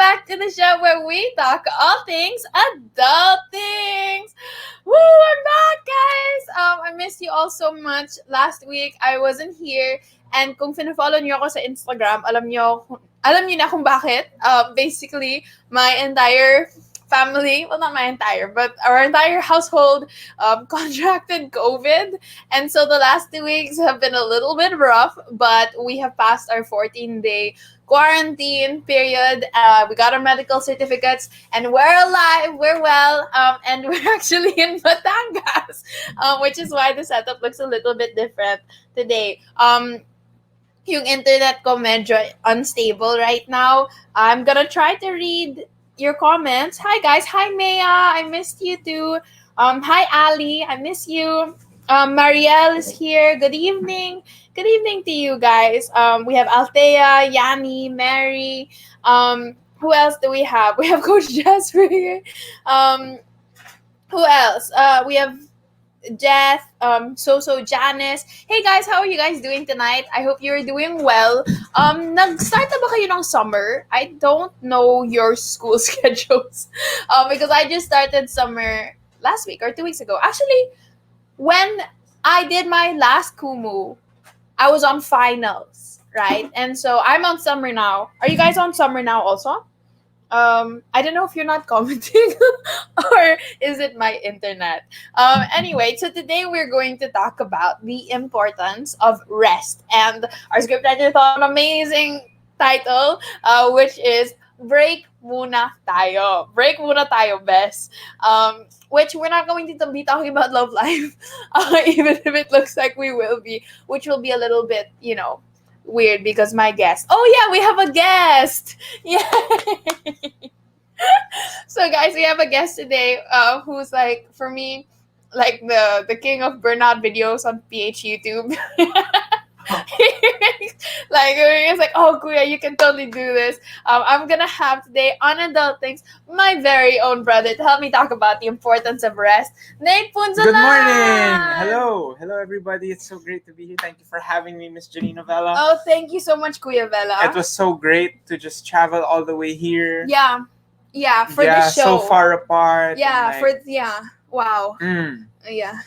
back to the show where we talk all things adultings. Woo! I'm back, guys. I missed you all so much. Last week I wasn't here, and kung fina-follow niyo ako sa Instagram, alam niyo na kung bakit. Basically, my entire family, well, not my entire, but our entire household contracted COVID. And so the last 2 weeks have been a little bit rough, but we have passed our 14-day quarantine period. We got our medical certificates, and we're alive, we're well, and we're actually in Batangas, which is why the setup looks a little bit different today. Yung internet ko medyo unstable right now. I'm gonna try to read your comments. Hi guys. Hi Maya. I missed you too. Hi Ali. I miss you. Marielle is here. Good evening. Good evening to you guys. We have Althea, Yanni, Mary. Who else do we have? We have Coach Jasper here. Who else? We have Jeff, Janice. Hey guys, how are you guys doing tonight? I hope you're doing well. Nag-start na ba kayo ng summer? I don't know your school schedules. Because I just started summer last week or 2 weeks ago. Actually, when I did my last Kumu, I was on finals, right? And so I'm on summer now. Are you guys on summer now also? I don't know if you're not commenting or is it my internet. Anyway, so today we're going to talk about the importance of rest. And our scriptwriter thought an amazing title, which is Break Muna Tayo. Break Muna Tayo, best. Which we're not going to be talking about love life, even if it looks like we will be, which will be a little bit, weird because my guest. Oh yeah, we have a guest. Yeah. So guys, we have a guest today who's like, for me, like the king of burnout videos on PH YouTube. It's like, oh Kuya, you can totally do this. I'm gonna have today on Adulthings my very own brother to help me talk about the importance of rest. Nate Punzalan! Good morning! Hello everybody. It's so great to be here. Thank you for having me, Miss Janina Vela. Oh, thank you so much, Kuya Vela. It was so great to just travel all the way here. Yeah, for the show. So far apart. Wow. Yeah.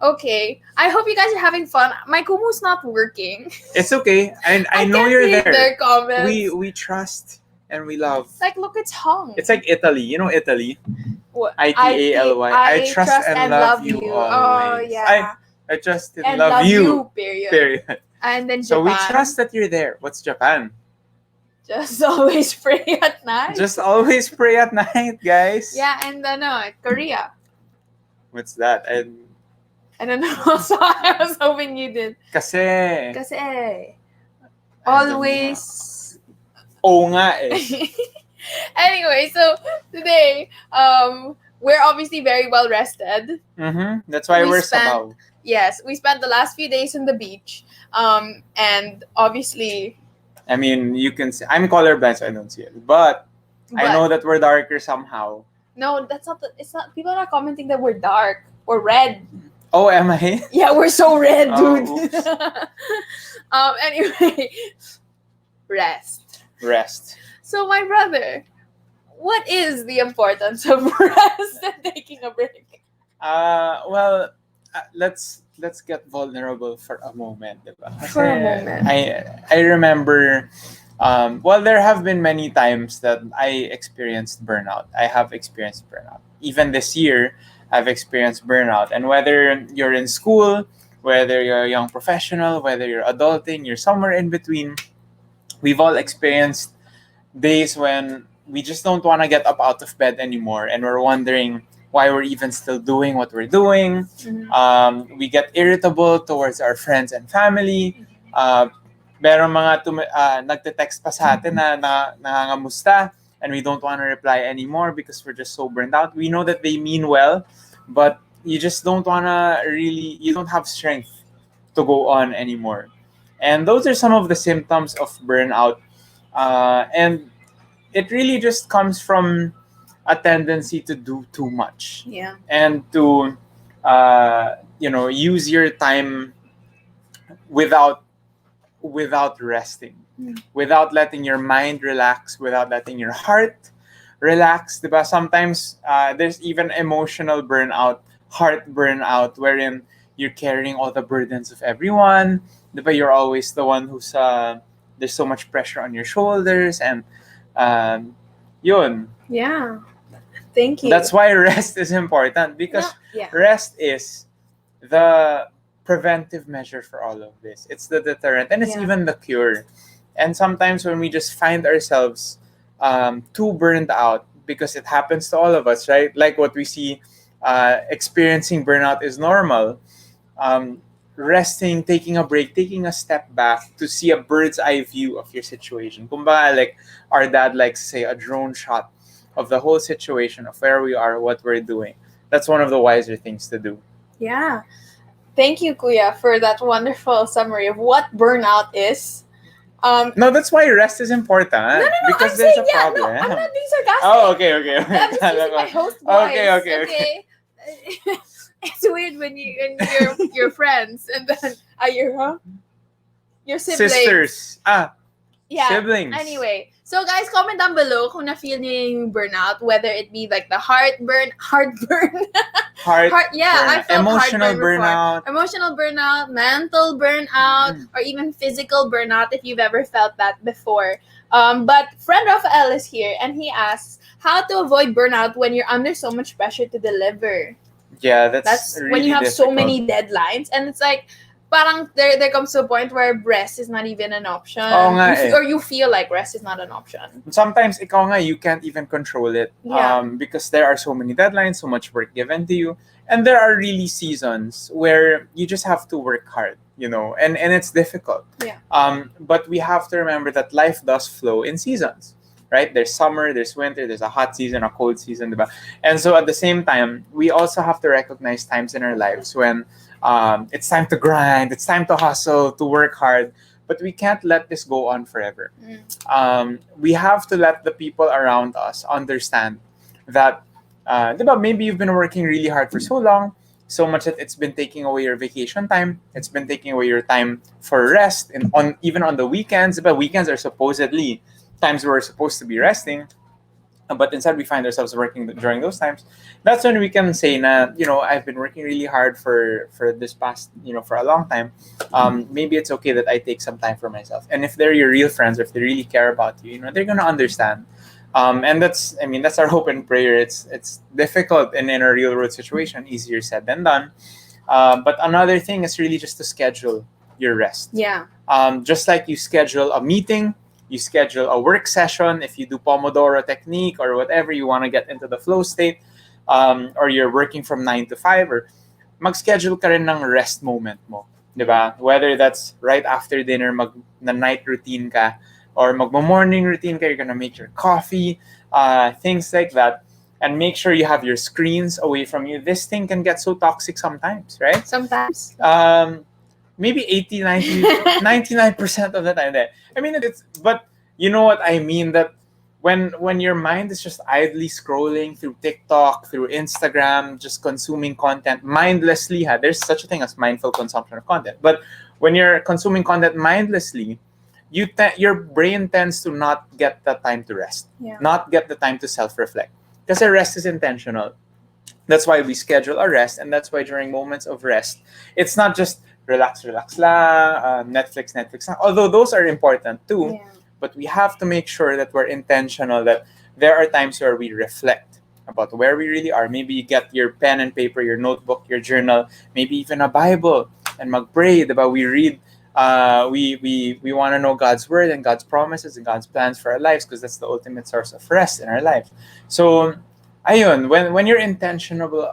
Okay. I hope you guys are having fun. My Kumu's not working. It's okay. I know you're there. Their comments. We trust and we love. Like, look, it's hung. It's like Italy. You know Italy? What? ITALY. I trust and love you always. Oh, yeah. I trust and love you. Period. And then Japan. So we trust that you're there. What's Japan? Just always pray at night. Just always pray at night, guys. Yeah, and Korea. What's that? I don't know. So I was hoping you did. Kasi. Always. Oo nga eh. Anyway, so today, we're obviously very well rested. Mm-hmm. That's why we're sabaw. Yes, we spent the last few days on the beach. And obviously... I mean, you can see... I'm colorblind, so I don't see it. But I know that we're darker somehow. No, that's not... It's not... People are not commenting that we're dark. We're red. Oh, am I? Yeah, we're so red, dude. Anyway, rest. So, my brother, what is the importance of rest and taking a break? Let's get vulnerable for a moment, diba? For a moment. I remember, there have been many times that I experienced burnout. I have experienced burnout. Even this year, I've experienced burnout. And whether you're in school, whether you're a young professional, whether you're adulting, you're somewhere in between, we've all experienced days when we just don't want to get up out of bed anymore. And we're wondering why we're even still doing what we're doing. Mm-hmm. We get irritable towards our friends and family. Meron mga nagte-text pa sa atin na nangangamusta. And we don't want to reply anymore because we're just so burned out. We know that they mean well, but you just don't want to you don't have strength to go on anymore. And those are some of the symptoms of burnout. And it really just comes from a tendency to do too much. Yeah. And to, use your time without resting. without letting your mind relax, without letting your heart relax. Diba? Sometimes there's even emotional burnout, heart burnout, wherein you're carrying all the burdens of everyone. Diba? You're always the one who's there's so much pressure on your shoulders, and um, yun. Yeah. Thank you. That's why rest is important, because Yeah. rest is the preventive measure for all of this. It's the deterrent, and it's Yeah. even the cure. And sometimes when we just find ourselves too burned out, because it happens to all of us, right? Like what we see, experiencing burnout is normal. Um, Resting, taking a break, taking a step back to see a bird's eye view of your situation. Kumbaga, like our dad likes to say, a drone shot of the whole situation, of where we are, what we're doing. That's one of the wiser things to do. Yeah. Thank you, Kuya, for that wonderful summary of what burnout is. No, that's why rest is important. No, Because I'm there's saying, a yeah, no, problem. I'm not being sarcastic. Oh, okay. I'm just using my host voice. Okay. It's weird when you're friends and then your siblings. Sisters. Yeah. Siblings. Anyway, so guys, comment down below kung na-feel niyo yung burnout, whether it be like the heartburn. Yeah, I felt emotional heartburn before. burnout. Emotional burnout, mental burnout, or even physical burnout if you've ever felt that before. But friend Rafael is here and he asks how to avoid burnout when you're under so much pressure to deliver. Yeah, that's when really you have difficult. so many deadlines, and it's like parang there comes to a point where rest is not even an option. Or you feel like rest is not an option. Sometimes ikaw nga, you can't even control it. Yeah. Because there are so many deadlines, so much work given to you. And there are really seasons where you just have to work hard, and it's difficult. Yeah. But we have to remember that life does flow in seasons, right? There's summer, there's winter, there's a hot season, a cold season, diba? And so at the same time, we also have to recognize times in our lives when it's time to grind, it's time to hustle, to work hard, but we can't let this go on forever. We have to let the people around us understand that, diba, maybe you've been working really hard for so long, so much that it's been taking away your vacation time, it's been taking away your time for rest, and even on the weekends, but weekends are supposedly times we're supposed to be resting, but instead we find ourselves working during those times. That's when we can say na, I've been working really hard for this past, for a long time. Maybe it's okay that I take some time for myself. And if they're your real friends, or if they really care about you, they're gonna understand. And that's our hope and prayer. It's difficult in a real world situation, easier said than done. But another thing is really just to schedule your rest. Yeah. Just like you schedule a meeting, you schedule a work session, if you do Pomodoro technique or whatever, you want to get into the flow state, or you're working from 9 to 5, or mag-schedule ka rin ng rest moment mo. Diba? Whether that's right after dinner, na night routine ka, or magmo-morning routine ka, you're gonna make your coffee, things like that. And make sure you have your screens away from you. This thing can get so toxic sometimes, right? Sometimes. Maybe 80, 90, 99% of the time. But you know what I mean, that when your mind is just idly scrolling through TikTok, through Instagram, just consuming content mindlessly, there's such a thing as mindful consumption of content. But when you're consuming content mindlessly, your brain tends to not get the time to rest, not get the time to self-reflect. Because rest is intentional. That's why we schedule a rest, and that's why during moments of rest, it's not just relax la, Netflix lang. Although those are important too, but we have to make sure that we're intentional, that there are times where we reflect about where we really are. Maybe you get your pen and paper, your notebook, your journal, maybe even a Bible, and mag-pray, diba? We read, we want to know God's word and God's promises and God's plans for our lives, because that's the ultimate source of rest in our life. So, ayun, when you're intentional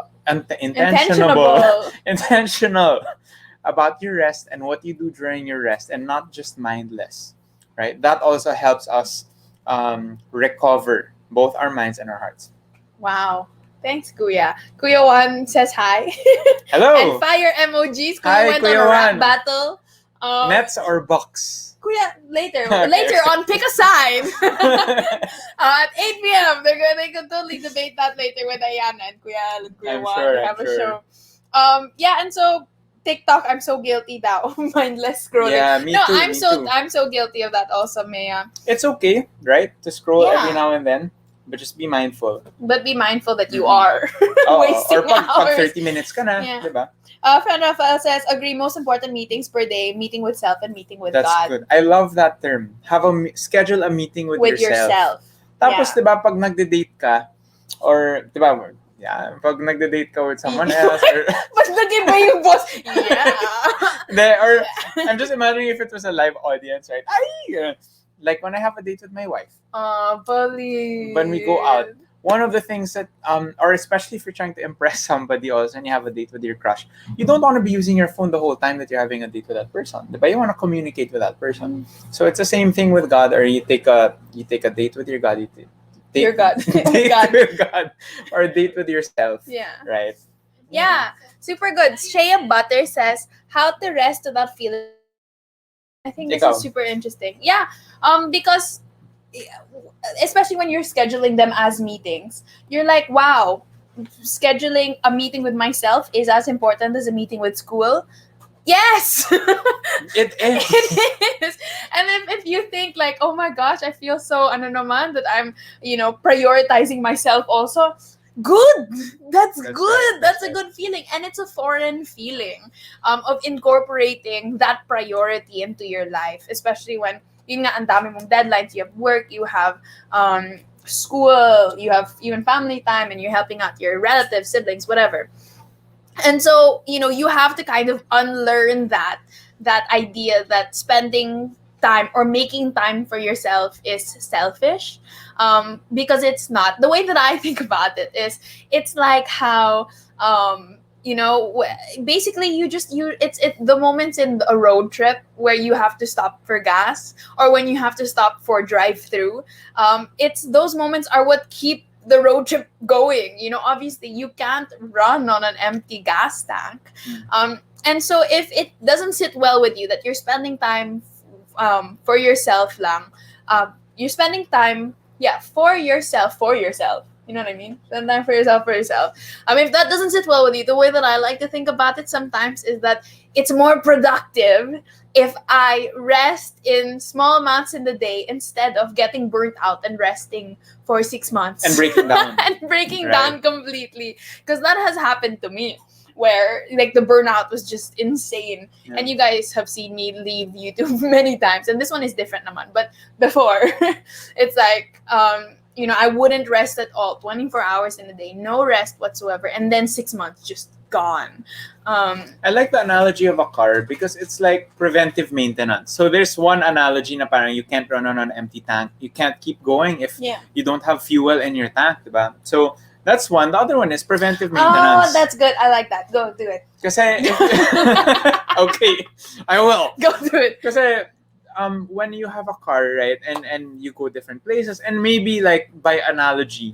about your rest and what you do during your rest, and not just mindless, right? That also helps us recover both our minds and our hearts. Wow. Thanks, Kuya. Kuya Juan says hi. Hello. And fire emojis. Kuya Hi, went Kuya on a rap Juan. battle. Nets or Bucks? Kuya, later. Okay. Later on, pick a side. At 8 p.m. They could totally debate that later with Ayana and Kuya I'm Juan. sure, They have I'm a sure. show. And so TikTok, I'm so guilty now. Mindless scrolling. Yeah, me No, too. Me too. I'm so guilty of that also, Maya. It's okay, right, to scroll every Yeah. now and then, but just be mindful. But be mindful that you Mm-mm. are wasting Or pag hours. 30 minutes ka na, Yeah. di ba? Friend Rafael says, agree, most important meetings per day, meeting with self and meeting with That's God. good. I love that term. Schedule a meeting with yourself. Tapos, Yeah. di ba, pag nagde-date ka, or, di ba, yeah, pag nagde-date ka with someone else, or, But nag-iba yung boss. Yeah. or, I'm just imagining if it was a live audience, right? Ay! Like when I have a date with my wife, Bali. when we go out, one of the things that or especially if you're trying to impress somebody else and you have a date with your crush, you don't want to be using your phone the whole time that you're having a date with that person, but you want to communicate with that person. So it's the same thing with God, or you take a date with your God, you take Your God. date God. with God, or a date with yourself. Yeah. Right. Yeah. Super good. Shea Butter says, how to rest without feeling guilty. I think this Ikaw. is super interesting. Yeah. Because especially when you're scheduling them as meetings, you're like, wow, scheduling a meeting with myself is as important as a meeting with school. Yes. It is. It is. And if you think like, oh my gosh, I feel so ano naman that I'm, prioritizing myself also. Good. That's good. Right, That's a right. good feeling. And it's a foreign feeling of incorporating that priority into your life, especially when yun nga, ang dami mong deadlines, you have work, you have school, you have even family time, and you're helping out your relatives, siblings, whatever. And so, you have to kind of unlearn that idea that spending time or making time for yourself is selfish, because it's not. The way that I think about it is, it's like how basically it's the moments in a road trip where you have to stop for gas, or when you have to stop for drive through. It's those moments are what keep the road trip going. Obviously you can't run on an empty gas tank. And so if it doesn't sit well with you that you're spending time for yourself lang, you're spending time, for yourself. You know what I mean? Spend time for yourself, if that doesn't sit well with you, the way that I like to think about it sometimes is that it's more productive if I rest in small amounts in the day instead of getting burnt out and resting for 6 months And breaking down. and breaking Right. down completely, because that has happened to me, where like the burnout was just insane. Yeah. And you guys have seen me leave YouTube many times, and this one is different naman, but before it's like I wouldn't rest at all, 24 hours in a day, no rest whatsoever, and then 6 months just gone. I like the analogy of a car because it's like preventive maintenance. So there's one analogy na parang you can't run on an empty tank. You can't keep going if Yeah. you don't have fuel in your tank, diba? So that's one. The other one is preventive maintenance. Oh, that's good. I like that. Go do it. Kasi okay, I will. Go do it. Kasi when you have a car, right, and you go different places, and maybe like by analogy,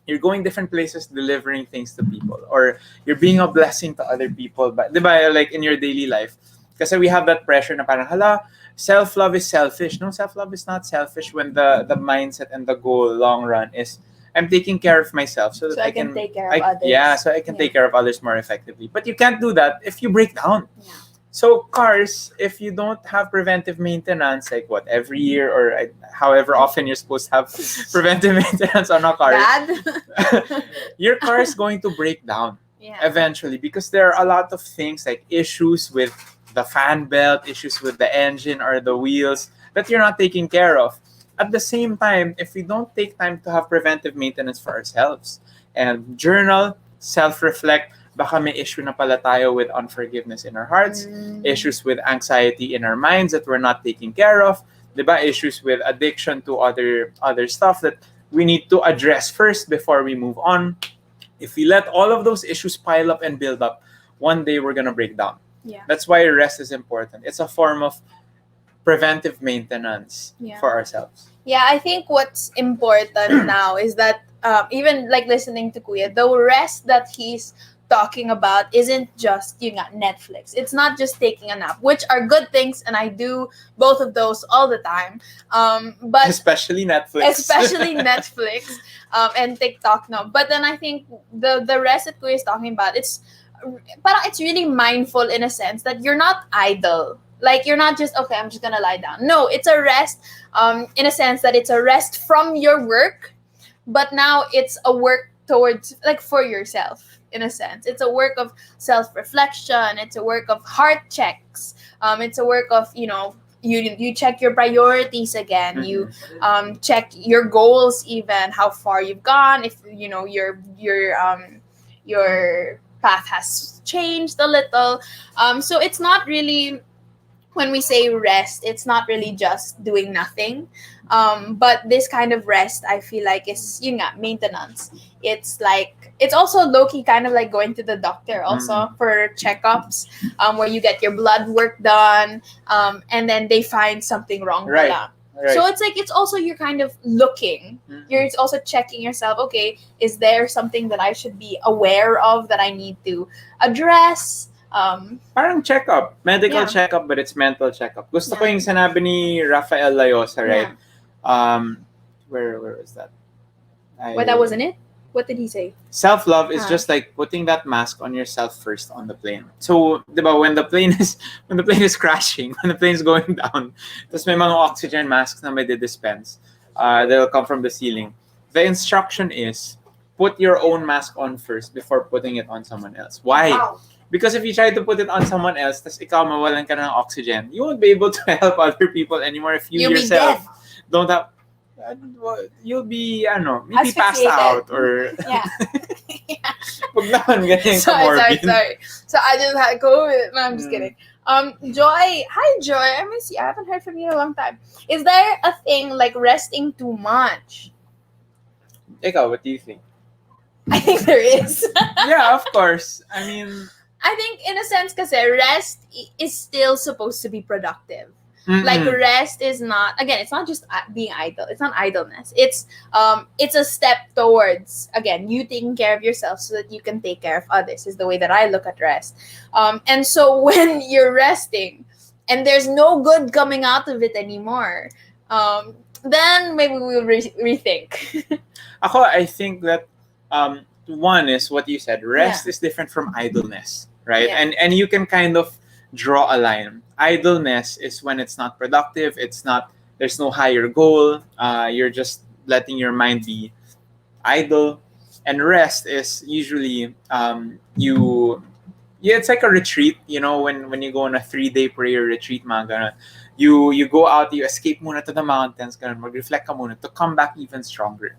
you're going different places delivering things to people, or you're being a blessing to other people, but diba, like in your daily life. Kasi we have that pressure na parang, hala, self-love is selfish. No, self-love is not selfish when the mindset and the goal long run is I'm taking care of myself so that So I can take care of others. Yeah, so I can take care of others more effectively. But you can't do that if you break down. Yeah. So cars, if you don't have preventive maintenance, like what, every year or however often you're supposed to have preventive maintenance on a car, Bad. your car is going to break down Yeah. eventually, because there are a lot of things like issues with the fan belt, issues with the engine or the wheels that you're not taking care of. At the same time, if we don't take time to have preventive maintenance for ourselves and journal, self-reflect, baka may issue na pala tayo with unforgiveness in our hearts, issues with anxiety in our minds that we're not taking care of, diba? Issues with addiction to other stuff that we need to address first before we move on. If we let all of those issues pile up and build up, one day we're gonna break down. Yeah. That's why rest is important. It's a form of preventive maintenance for ourselves. Yeah, I think what's important now is that even like listening to Kuya, the rest that he's talking about isn't just Netflix. It's not just taking a nap, which are good things, and I do both of those all the time. But especially Netflix. And TikTok now. But then I think the rest that Kuya is talking about, it's parang it's really mindful in a sense that you're not idle. Like, you're not just, okay, I'm just gonna lie down. No, it's a rest, in a sense that it's a rest from your work, but now it's a work towards, like, for yourself, in a sense. It's a work of self-reflection. It's a work of heart checks. It's a work of, you check your priorities again. You check your goals, even how far you've gone, if your path has changed a little. So it's not really, when we say rest, it's not really just doing nothing. But this kind of rest, I feel like, is yun nga, maintenance. It's like, it's also low-key kind of like going to the doctor also for checkups, where you get your blood work done, and then they find something wrong. Right. Pala. Right. So it's like, it's also, you're kind of looking. You're also checking yourself. Okay, is there something that I should be aware of that I need to address? Parang check-up. Medical Yeah. check-up, but it's mental check-up. Gusto ko Yeah. yung sinabi ni Rafael Layosa, right? Where was that? Well, that wasn't it. What did he say? Self-love is just like putting that mask on yourself first on the plane. So, diba, when the plane is crashing, when the plane is going down, tapos may mga oxygen masks na may dispense, they'll come from the ceiling. The instruction is, put your own mask on first before putting it on someone else. Why? Wow. Because if you try to put it on someone else, tas ikaw mawalan ka ng oxygen, you won't be able to help other people anymore if you You'll be yourself dead. don't have. You'll be, maybe passed Asphyxiated. out or. Yeah. Wag naman ganyan ka sorry. morbid. So I just had COVID. No, I'm just Mm. kidding. Joy. Hi, Joy. I miss you. I haven't heard from you in a long time. Is there a thing like resting too much? Ikaw, what do you think? I think there is. Yeah, of course. I mean, I think in a sense, kasi rest is still supposed to be productive. Like, rest is not, again, it's not just being idle. It's not idleness. It's a step towards, again, you taking care of yourself so that you can take care of others, is the way that I look at rest. And so when you're resting and there's no good coming out of it anymore, then maybe we'll rethink. ako, I think that one is what you said. Rest is different from idleness, right? Yeah. And you can kind of draw a line. Idleness is when it's not productive. There's no higher goal. You're just letting your mind be idle. And rest is usually it's like a retreat. When you go on a 3-day prayer retreat, mga ganun, you go out, you escape muna to the mountains, ganun, mag-reflect ka muna to come back even stronger.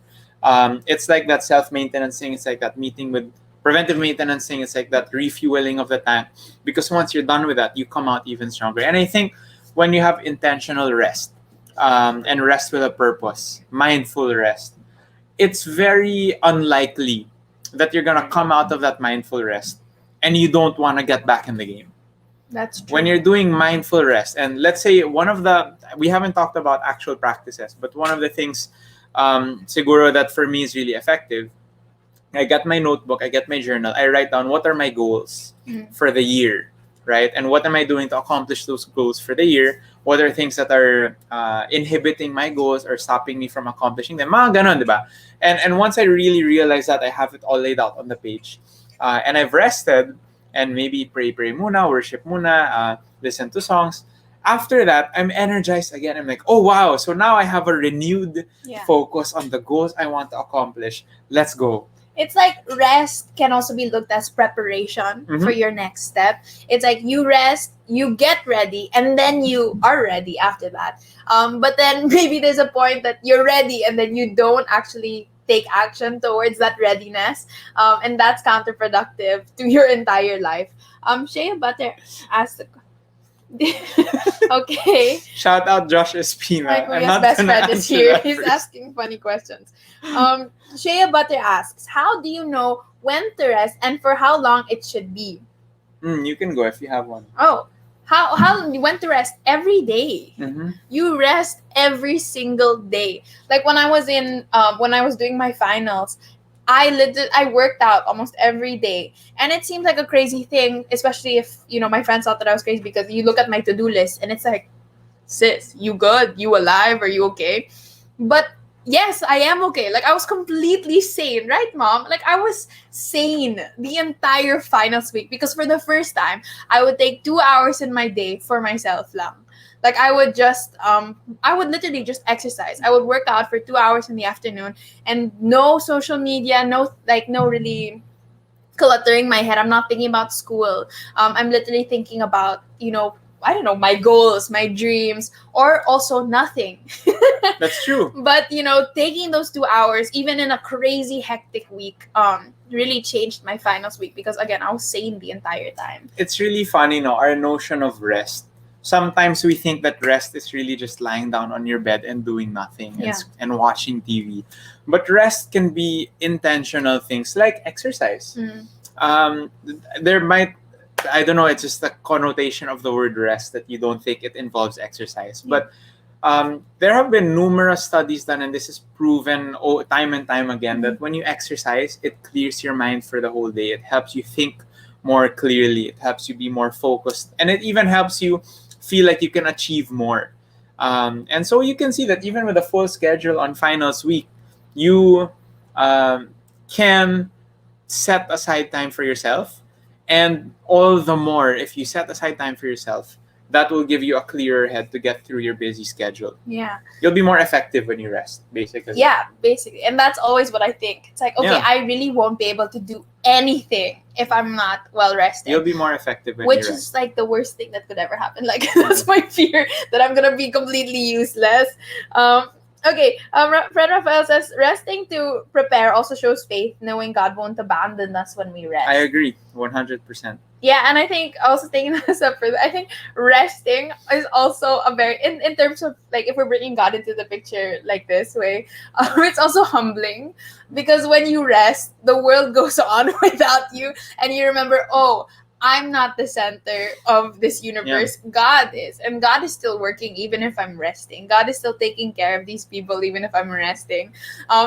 It's like that self-maintenance thing. It's like that meeting with preventive maintenance thing. It's like that refueling of the tank, because once you're done with that, you come out even stronger. And I think when you have intentional rest, and rest with a purpose, mindful rest, it's very unlikely that you're gonna come out of that mindful rest and you don't want to get back in the game. That's true. When you're doing mindful rest, and let's say we haven't talked about actual practices, but one of the things siguro that for me is really effective, I get my notebook, I get my journal, I write down what are my goals for the year, right? And what am I doing to accomplish those goals for the year? What are things that are inhibiting my goals or stopping me from accomplishing them? Mga ganon, diba? And once I really realize that, I have it all laid out on the page, and I've rested, and maybe pray muna, worship muna, listen to songs. After that, I'm energized again. I'm like, oh wow, so now I have a renewed focus on the goals I want to accomplish. Let's go. It's like rest can also be looked as preparation for your next step. It's like you rest, you get ready, and then you are ready after that. But then maybe there's a point that you're ready and then you don't actually take action towards that readiness. And that's counterproductive to your entire life. Shea Butter asked okay. Shout out Josh Espina. Like, I'm Kuya's not best gonna friend is answer here. that He's first. asking funny questions. Shea Butter asks, how do you know when to rest and for how long it should be? You can go if you have one. Oh, how you went to rest every day? Mm-hmm. You rest every single day. Like when I was doing my finals, I worked out almost every day, and it seems like a crazy thing, especially if my friends thought that I was crazy, because you look at my to-do list and it's like, sis, you good? You alive? Are you okay? But yes, I am okay. Like, I was completely sane, right, Mom? Like, I was sane the entire finals week because for the first time, I would take 2 hours in my day for myself lang. Like, I would literally just exercise. I would work out for 2 hours in the afternoon and no social media, no really cluttering my head. I'm not thinking about school. I'm literally thinking about, I don't know, my goals, my dreams, or also nothing. That's true. But taking those 2 hours, even in a crazy hectic week, really changed my finals week because again, I was sane the entire time. It's really funny, no, our notion of rest. Sometimes we think that rest is really just lying down on your bed and doing nothing Yeah. and watching TV. But rest can be intentional things like exercise. Mm. Um, there might, I don't know, it's just the connotation of the word rest that you don't think it involves exercise. Yeah. But there have been numerous studies done, and this is proven time and time again, that when you exercise, it clears your mind for the whole day. It helps you think more clearly. It helps you be more focused. And it even helps you feel like you can achieve more. And so you can see that even with a full schedule on finals week, you can set aside time for yourself. And all the more, if you set aside time for yourself, that will give you a clearer head to get through your busy schedule. Yeah. You'll be more effective when you rest, basically. Yeah, basically. And that's always what I think. It's like, okay, Yeah. I really won't be able to do anything if I'm not well rested. You'll be more effective when Which you rest. is like the worst thing that could ever happen. Like, that's my fear, that I'm gonna be completely useless. Okay, Fred Raphael says, resting to prepare also shows faith, knowing God won't abandon us when we rest. I agree, 100%. Yeah, and I think also taking this up further, I think resting is also a very, in terms of like, if we're bringing God into the picture like this way, it's also humbling because when you rest, the world goes on without you, and you remember, oh, I'm not the center of this universe. Yeah. God is. And God is still working even if I'm resting. God is still taking care of these people even if I'm resting.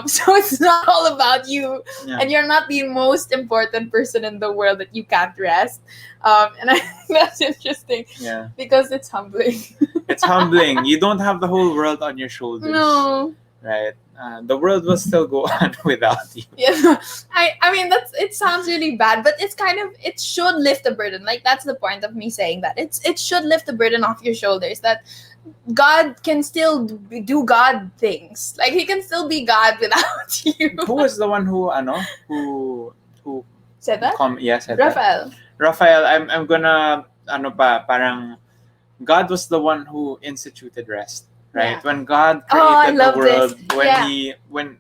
So it's not all about you. Yeah. And you're not the most important person in the world that you can't rest. And I think that's interesting. Yeah. Because it's humbling. It's humbling. You don't have the whole world on your shoulders. No. Right? The world will still go on without you. Yeah, I mean it sounds really bad, but it's kind of, it should lift the burden. Like, that's the point of me saying that. It should lift the burden off your shoulders, that God can still do God things. Like, he can still be God without you. Who was the one who said that? Said Raphael. That. Raphael, I'm gonna parang God was the one who instituted rest. Right? Yeah. When God created the world, when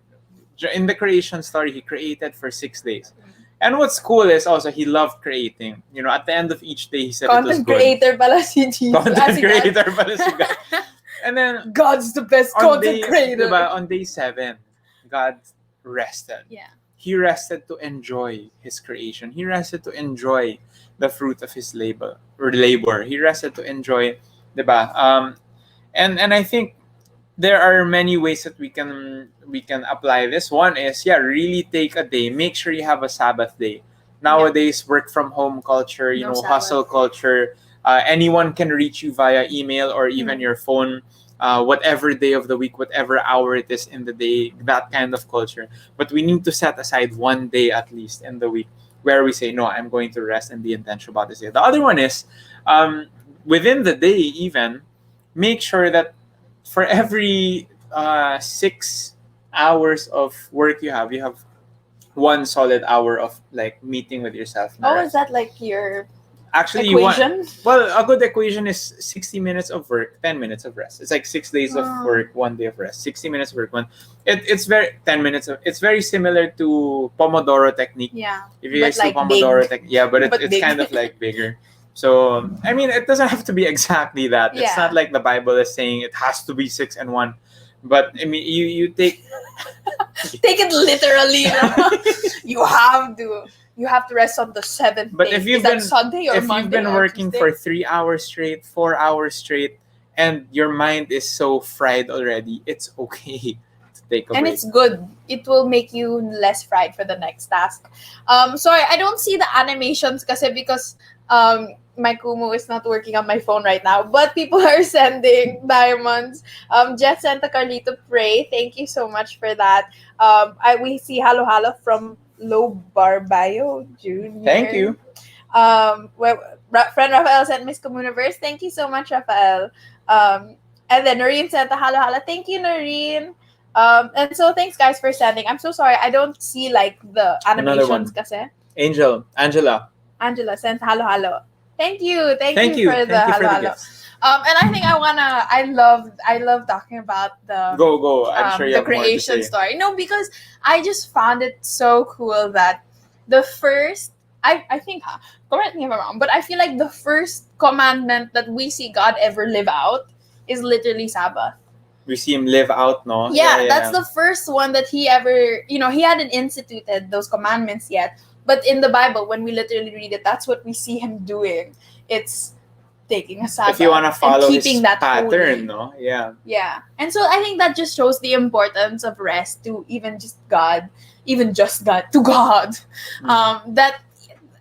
in the creation story, he created for 6 days. And what's cool is also he loved creating. You know, at the end of each day, he said Content it was good. Creator pala si Jesus. Content creator pala si God. And then God's the best content creator. Diba, on day 7, God rested. Yeah. He rested to enjoy his creation. He rested to enjoy the fruit of his labor. He rested to enjoy, diba? And I think there are many ways that we can apply this. One is, really take a day. Make sure you have a Sabbath day. Nowadays, work from home culture, hustle culture. Anyone can reach you via email or even your phone. Whatever day of the week, whatever hour it is in the day, that kind of culture. But we need to set aside one day at least in the week where we say, no, I'm going to rest and be intentional about this day. The other one is, within the day even, make sure that for every 6 hours of work you have 1 solid hour of like meeting with yourself. Is that like your actually equation? A good equation is 60 minutes of work, 10 minutes of rest. It's like 6 days of work, 1 day of rest. 60 minutes of work, it's very 10 minutes of, it's very similar to Pomodoro technique. Yeah. If you guys do Pomodoro technique, but it's kind of like bigger. So, I mean, it doesn't have to be exactly that. It's not like the Bible is saying it has to be 6 and 1. But, I mean, you take... take it literally. You have to rest on the 7th but day. If you've been Sunday or Monday, you've been working for 3 hours straight, 4 hours straight, and your mind is so fried already, it's okay to take a break. And it's good. It will make you less fried for the next task. Sorry, I don't see the animations kasi because my Kumu is not working on my phone right now, but people are sending diamonds. Jet sent a Carlito Pray. Thank you so much for that. We see halo halo from Lo Barbayo Jr. Thank you. Friend Rafael sent Miss Communiverse. Thank you so much, Rafael. And then Noreen sent a halo halo. Thank you, Noreen. And so thanks guys for sending. I'm so sorry I don't see like the animations kasi. Angela sent halo halo. Thank you for the halo halo. And I think I love talking about the Go. I'm sure you the have more to creation say. story. No, because I just found it so cool that the first I think correct me if I'm wrong, but I feel like the first commandment that we see God ever live out is literally Sabbath. We see him live out, no? Yeah, that's the first one that he ever, he hadn't instituted those commandments yet. But in the Bible, when we literally read it, that's what we see him doing. It's taking a Sabbath. If you want to follow and keeping his that pattern, holy. no? Yeah. Yeah. And so I think that just shows the importance of rest to even just God, to God. That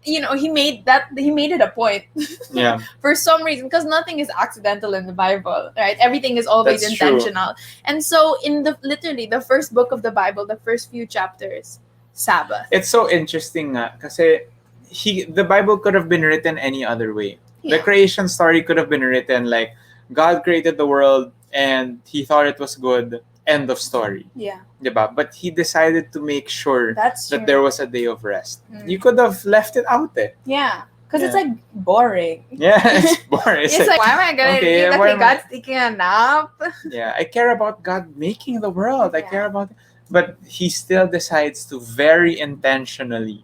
he made it a point. Yeah. For some reason, because nothing is accidental in the Bible, right? Everything is always That's intentional. True. And so in the first book of the Bible, the first few chapters, Sabbath. It's so interesting because the Bible could have been written any other way. Yeah. The creation story could have been written like God created the world and he thought it was good. End of story. Yeah. Diba? But he decided to make sure that there was a day of rest. Mm. You could have left it out there. Yeah. Because it's like boring. Yeah, it's boring. It's like, why am I going to read that God's taking a nap? Yeah, I care about God making the world. I care about it. But he still decides to very intentionally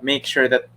make sure that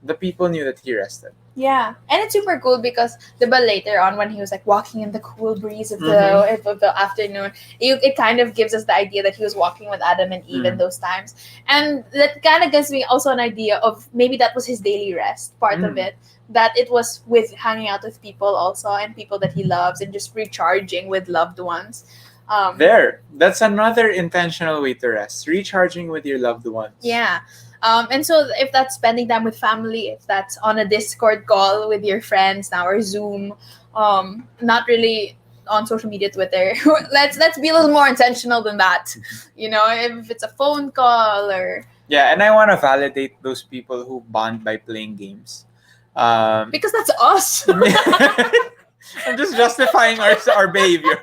the people knew that he rested. Yeah, and it's super cool because later on when he was like walking in the cool breeze of the afternoon, it kind of gives us the idea that he was walking with Adam and Eve in those times, and that kind of gives me also an idea of maybe that was his daily rest part of it, that it was with hanging out with people also and people that he loves and just recharging with loved ones. That's another intentional way to rest, recharging with your loved ones. Yeah. And so if that's spending time with family, if that's on a Discord call with your friends now or Zoom, not really on social media, Twitter. let's be a little more intentional than that. If it's a phone call or... Yeah, and I want to validate those people who bond by playing games. Because that's us. I'm just justifying our behavior.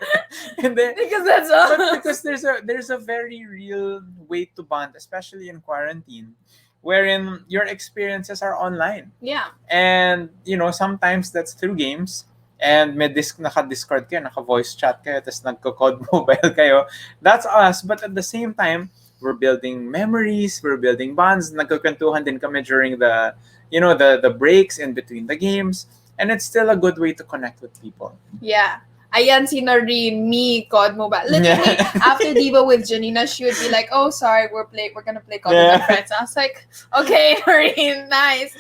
Because that's us. But because there's a very real way to bond, especially in quarantine, wherein your experiences are online. Yeah. And sometimes that's through games. And naka-Discord kayo, naka-voice chat kayo, tapos nagko-code mobile kayo. That's us. But at the same time, we're building memories, we're building bonds. Nagkukwentuhan din kami during the breaks in between the games. And it's still a good way to connect with people. Yeah. Ayan si Noreen, me, COD Mobile. Literally, after Diva with Janina, she would be like, "Oh, sorry, we're gonna play COD with my friends." I was like, "Okay, Noreen, nice."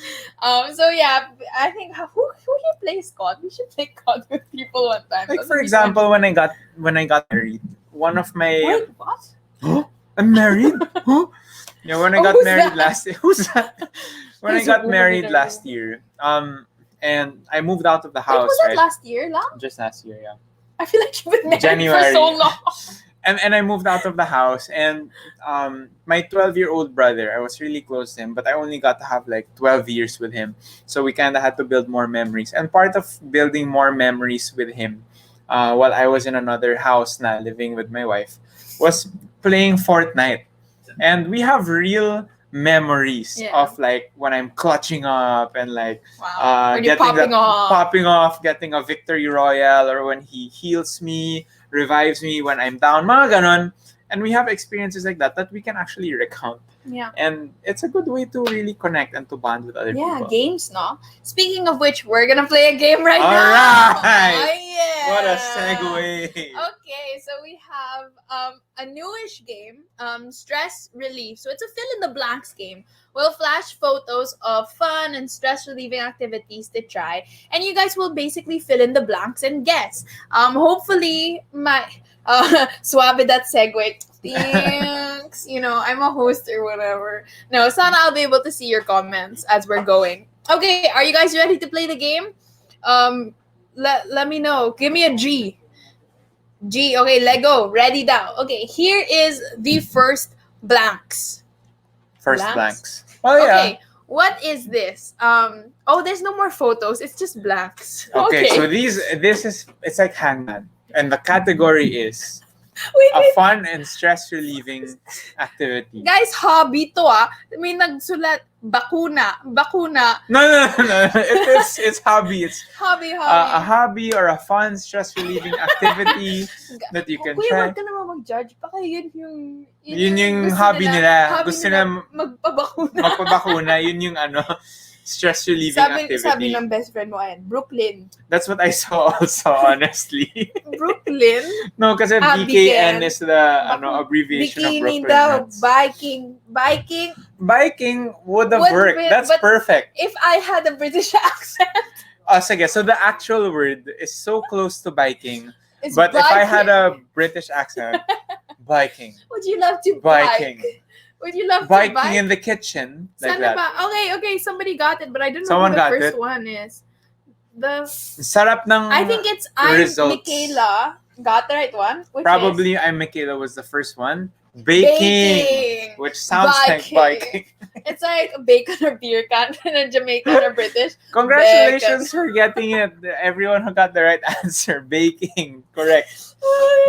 So yeah, I think who here plays COD? We should play COD with people one time. Like for example, when I got married, one of my wait, what? I'm married? Huh? Yeah, when I got married last year. Who's that? When I got married last year, and I moved out of the house. Was that last year, lang? Just last year, yeah. I feel like you've been married January. for so long. And I moved out of the house, and my 12-year-old brother, I was really close to him, but I only got to have like 12 years with him. So we kind of had to build more memories. And part of building more memories with him, while I was in another house now, living with my wife, was playing Fortnite. And we have real memories of like when I'm clutching up and like getting popping off, getting a victory royale, or when he heals me, revives me when I'm down, mga ganon. And we have experiences like that we can actually recount. Yeah. And it's a good way to really connect and to bond with other people. Yeah, games, no? Speaking of which, we're gonna play a game right now. All right. Oh, yeah. What a segue. Okay, so we have a newish game, Stress Relief. So it's a fill in the blanks game. We'll flash photos of fun and stress relieving activities to try, and you guys will basically fill in the blanks and guess. Hopefully my suave that segue. Thanks. I'm a host or whatever. No, sana I'll be able to see your comments as we're going. Okay, are you guys ready to play the game? Let me know. Give me a G. G. Okay, Lego. Ready down. Okay, here is the first blanks. First Blanks? blanks. Oh yeah. Okay, what is this? Oh, there's no more photos. It's just blanks. Okay, so Okay. this is it's like hangman, and the category is Wait, a wait. fun and stress relieving activity. Guys, hobby to ah. May nagsulat, bakuna. Bakuna. No. It's hobby. It's Hobby, a hobby. hobby or a fun stress relieving activity that you can Kuya, try. wag ka naman mag-judge. Baka yun yung... Yun yung gusto hobby nila. Hobby Gusto nila nila magpabakuna. magpabakuna. Yun yung stress relieving activity. Sabi ng best friend mo, ayan, Brooklyn. That's what I saw also, honestly. Brooklyn? No, kasi BKN is the abbreviation of Bikini Brooklyn daw, Nets. biking. Biking would have Would worked. be- That's but- perfect. If I had a British accent, Sige, so the actual word is so close to biking. it's But if I had biking. a British accent, biking. Would you love to Biking. bike? Would you love to Biking bike? in the kitchen. Like Sana that. ba? Okay, somebody got it, but I don't know Someone who the got first it? one is. The Sarap ng I think it's I'm results. Michaela. Got the right one? Which Probably is I'm Michaela was the first one. Baking. Which sounds like biking. It's like a bacon or beer can in a Jamaican or British. Congratulations for getting it. Everyone who got the right answer. Baking. Correct.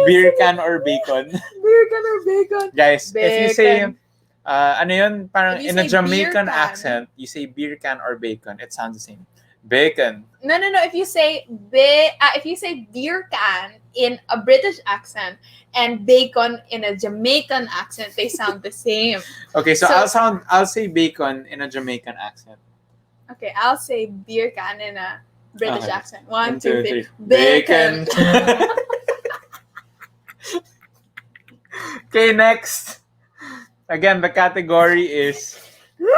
Beer can or bacon. Beer can or bacon. Guys, if you say, Bacon. ano yun, parang If you in a say beer Jamaican can. accent, you say beer can or bacon, it sounds the same. Bacon. No. If you say beer can in a British accent and bacon in a Jamaican accent, they sound the same. Okay, so, So- I'll say bacon in a Jamaican accent. Okay, I'll say beer can in a British Okay. accent. One, two, three. Bacon. Okay, next. Again, the category is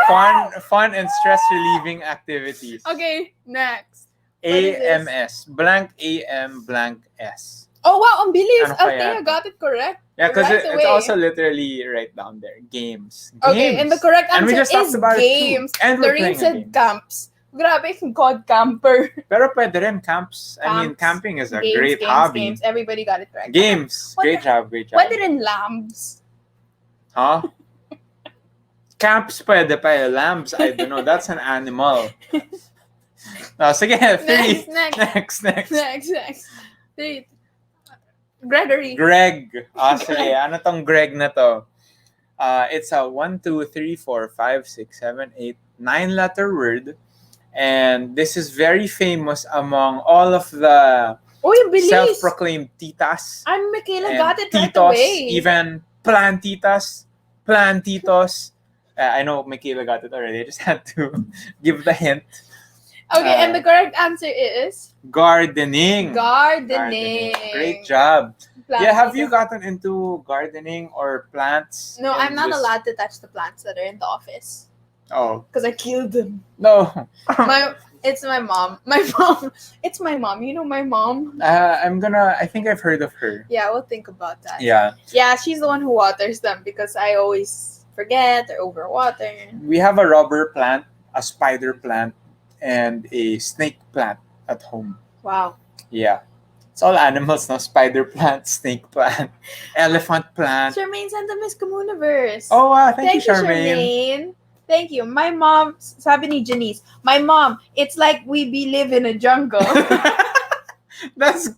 fun and stress relieving activities. Okay, next. What is this? AMS. Blank AM blank S. Oh wow, ang bilis. Ano kaya? Althea got it correct. Yeah, because Right it's away. also literally right down there. Games. Okay, and the correct And we answer just talked is about it too. games. And we're Lorraine playing a said game. camps. Grabe, God camper. Pero pwede rin camps. I mean, Camps. camping is a great hobby. Games. Everybody got it correct. Games. What Great the- job. Pwede rin lambs. Huh? Camps pwede pa eh. Lambs, I don't know. That's an animal. Sige, three. Next. Next. Three. Gregory. Greg. Sige. Ano tong Greg na to? It's a 1, 2, 3, 4, 5, 6, 7, 8, 9 letter word. And this is very famous among all of the Uy, ang bilis. self-proclaimed titas. And Michaela and got it right titos, away. even plantitas, plantitos. I know Michaela got it already. I just had to give the hint. Okay, and the correct answer is Gardening. gardening. Great job. Plant Yeah, have you eater. gotten into gardening or plants? No, in I'm not this- allowed to touch the plants that are in the office Oh, because I killed them. no. It's my mom. My mom. It's my mom. You know my mom. I think I've heard of her. Yeah, we'll think about that. Yeah. Yeah, she's the one who waters them because I always forget or overwater. We have a rubber plant, a spider plant, and a snake plant at home. Wow. Yeah. It's all animals, no? Spider plant, snake plant, elephant plant. Charmaine sent the Miss Communiverse. Oh, wow. Thank you, Charmaine. Charmaine. Thank you. My mom, sabi ni Janice, my mom, it's like we live in a jungle. That's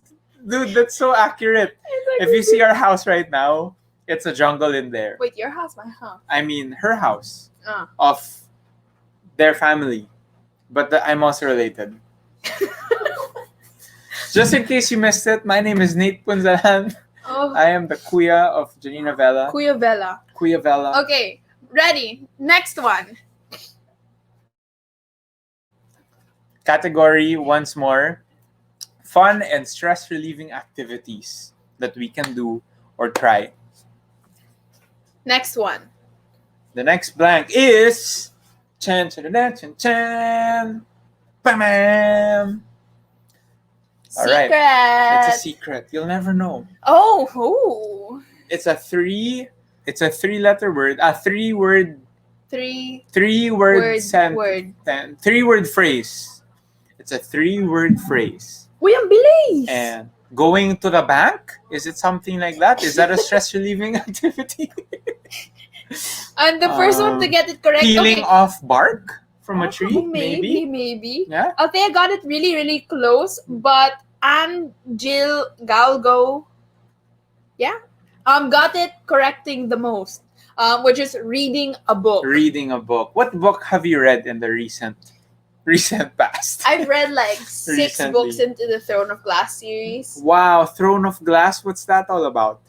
so accurate. It's like If you see our house right now, it's a jungle in there. Wait, your house, my house. I mean, her house Ah. of their family. But I'm also related. Just in case you missed it, my name is Nate Punzalan. Oh, I am the kuya of Janina Vela. Kuya Vela. Kuya Vela. Okay, ready. Next one. Category, once more, fun and stress relieving activities that we can do or try. Next one. The next blank is chan chan chan chan chan. Bam, bam. All right. Secret. It's a secret. You'll never know. Oh, ooh. It's a three-letter word, a 3-word Three-word three-word phrase. It's a three-word phrase. Uy, ang bilis! And going to the bank? Is it something like that? Is that a stress relieving activity? And the first one to get it correct. Peeling okay. off bark from a tree? Maybe. Yeah. Althea got it really, really close, but Anne Jill Galgo, got it correcting the most, which is reading a book. Reading a book. What book have you read in the recent past? I've read like 6 Recently. books into the Throne of Glass series. Wow, Throne of Glass. What's that all about?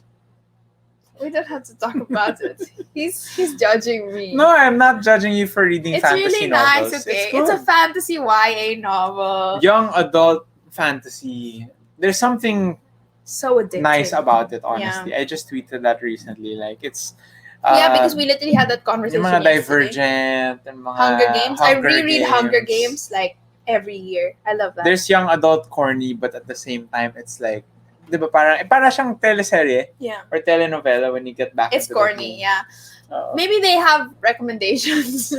We don't have to talk about it. He's judging me. No, I'm not judging you for reading It's fantasy really novels. nice, okay? It's It's a good. fantasy YA novel. Young adult fantasy. There's something So addictive. nice about it, honestly. I just tweeted that recently. Like, it's... because we literally had that conversation yung mga yesterday. Divergent and mga Hunger Games. I reread Hunger Games. Games like every year. I love that. There's young adult corny, but at the same time, it's like, di ba para siyang teleserye or telenovela when you get back It's into corny, the yeah. Maybe they have recommendations.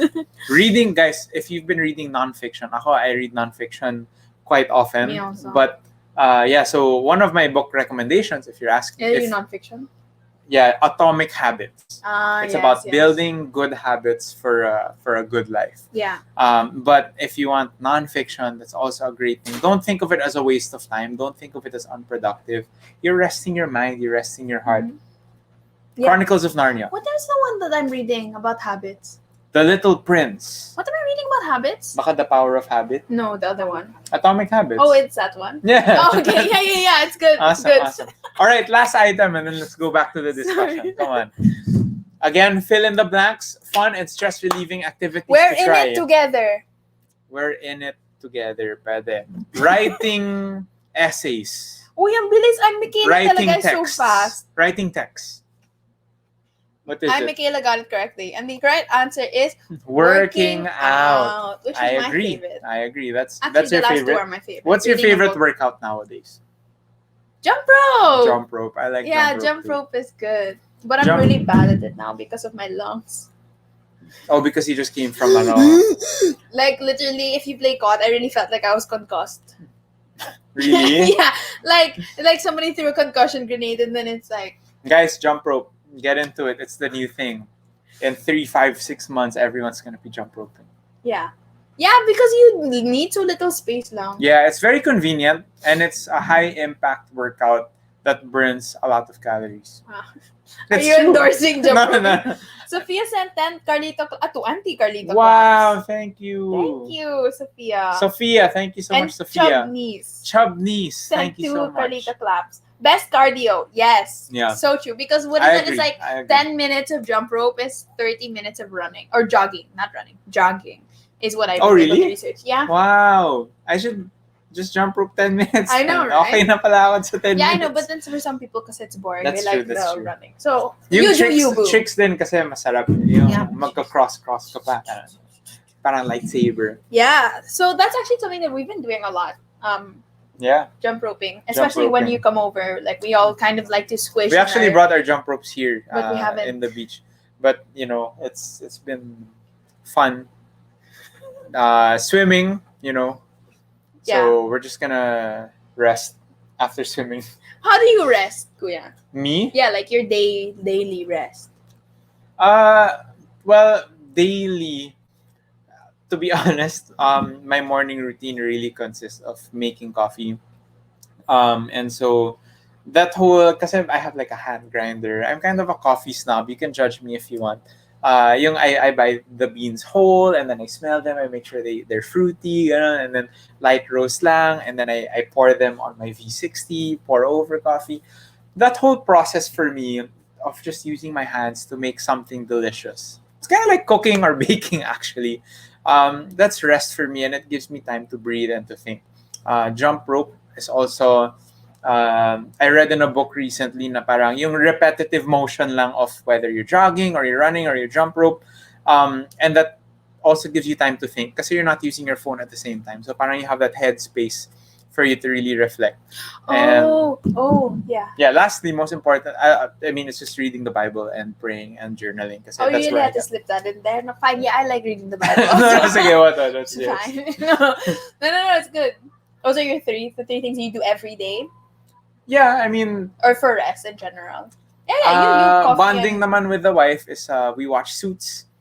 Reading, guys, if you've been reading nonfiction, I read nonfiction quite often. Me also. But so one of my book recommendations, if you're asking, Are you nonfiction? Atomic Habits. It's about building good habits for a good life. Yeah. But if you want nonfiction, that's also a great thing. Don't think of it as a waste of time. Don't think of it as unproductive. You're resting your mind. You're resting your heart. Yeah. Chronicles of Narnia. What is the one that I'm reading about habits? The Little Prince. What am I reading about habits? Baka The Power of Habit. No, the other one. Atomic Habits. Oh, it's that one? Yeah. Oh, okay, yeah. It's good. Awesome, Good. awesome. All right, last item, and then let's go back to the discussion. Sorry. Come on. Again, fill in the blanks. Fun and stress-relieving activities We're to in try. it together. We're in it together. Pwede. Writing essays. Uy, ang bilis. I'm Michaela Writing talaga texts. so fast. Writing text. What is I'm it? Michaela got it correctly. And the correct answer is Working out. which is I my agree. favorite. I agree. That's Actually, your the last favorite. two are my favorite. What's your Reading a favorite book. workout nowadays? Jump rope. Jump rope. I like jump too. rope is good. But I'm Jump- really bad at it now because of my lungs. Oh, because you just came from Like literally, if you play COD, I really felt like I was concussed. Really? Yeah, like somebody threw a concussion grenade, and then it's like, Guys, jump rope. Get into it. It's the new thing. In 3, 5, 6 months, everyone's gonna be jump roping. yeah, because you need so little space lang. Yeah, it's very convenient, and it's a high impact workout that burns a lot of calories. Are It's you true. endorsing jump No, rope? no. Sophia sent 10 Carlito to Auntie Carlito. Wow, claps. thank you. Thank you, Sophia. Sophia, thank you so and much, Sophia. Chubnies. Chubnies, Sent thank you 2 so much. Carlito claps. Best cardio, yes. Yeah. So true. Because what I is it? agree, It's like I agree. 10 minutes of jump rope is 30 minutes of running. Or jogging. Not running. Jogging is what I've Oh, been able really? to research. Yeah. Wow, I should just jump rope 10 minutes. I know, then. right? Okay na pala ako sa 10 Yeah, I minutes. know, but then for some people, because it's boring, That's they like true, that's the true. running. So, Yung you do you, boo. tricks din kasi masarap. Yung Yeah. magka-cross ka pa. Parang lightsaber. Yeah. So that's actually something that we've been doing a lot. Yeah. Jump roping. Especially when roping. you come over. Like, we all kind of like to squish. We actually in our- brought our jump ropes here But we haven't. in the beach. But, it's been fun. Swimming, So we're just gonna rest after swimming. How do you rest, Kuya? Me? Yeah, like your daily rest. Well, daily, to be honest, my morning routine really consists of making coffee. And so that whole, kasi I have like a hand grinder. I'm kind of a coffee snob. You can judge me if you want. Yung I buy the beans whole, and then I smell them. I make sure they're fruity, and then light roast lang, and then I pour them on my V60, pour over coffee. That whole process for me of just using my hands to make something delicious. It's kind of like cooking or baking, actually. That's rest for me, and it gives me time to breathe and to think. Jump rope is also... I read in a book recently na parang yung repetitive motion lang of whether you're jogging or you're running or you jump rope, and that also gives you time to think kasi you're not using your phone at the same time. So parang you have that headspace for you to really reflect. And Yeah. lastly, most important, I mean, it's just reading the Bible and praying and journaling. Kasi Oh, you that's really where I had to got. slip that in there. No, fine. Yeah, I like reading the Bible. No, sige, what? It's fine. No, it's good. Those are the three things you do every day, Yeah, I mean, or for rest in general. Yeah, you coffee bonding and naman with the wife is we watch Suits.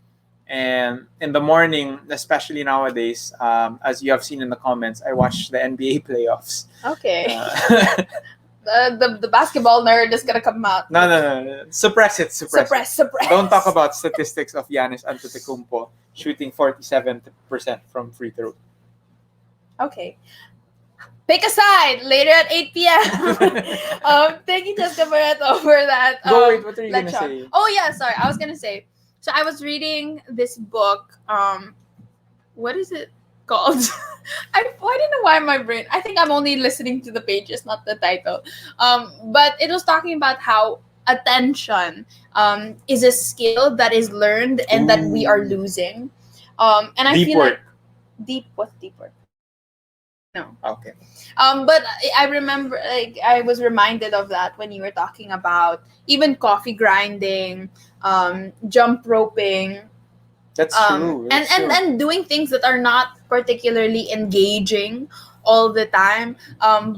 And in the morning, especially nowadays, as you have seen in the comments, I watch the NBA playoffs. okay. Uh, The basketball nerd is gonna come out. no. Suppress it. Suppress. Don't talk about statistics of Giannis Antetokounmpo shooting 47% from free throw. Okay. Pick a side later at 8 p.m. Thank you, Jessica Barreto, for that. Wait, what are you lecture. gonna say? Oh yeah, sorry. I was gonna say. So I was reading this book. What is it called? I don't know why my brain. I think I'm only listening to the pages, not the title. But it was talking about how attention is a skill that is learned and that we are losing. And I Deep feel work. like what's deep work? No. Okay. But I remember, like, I was reminded of that when you were talking about even coffee grinding, jump roping, That's true. and doing things that are not particularly engaging all the time.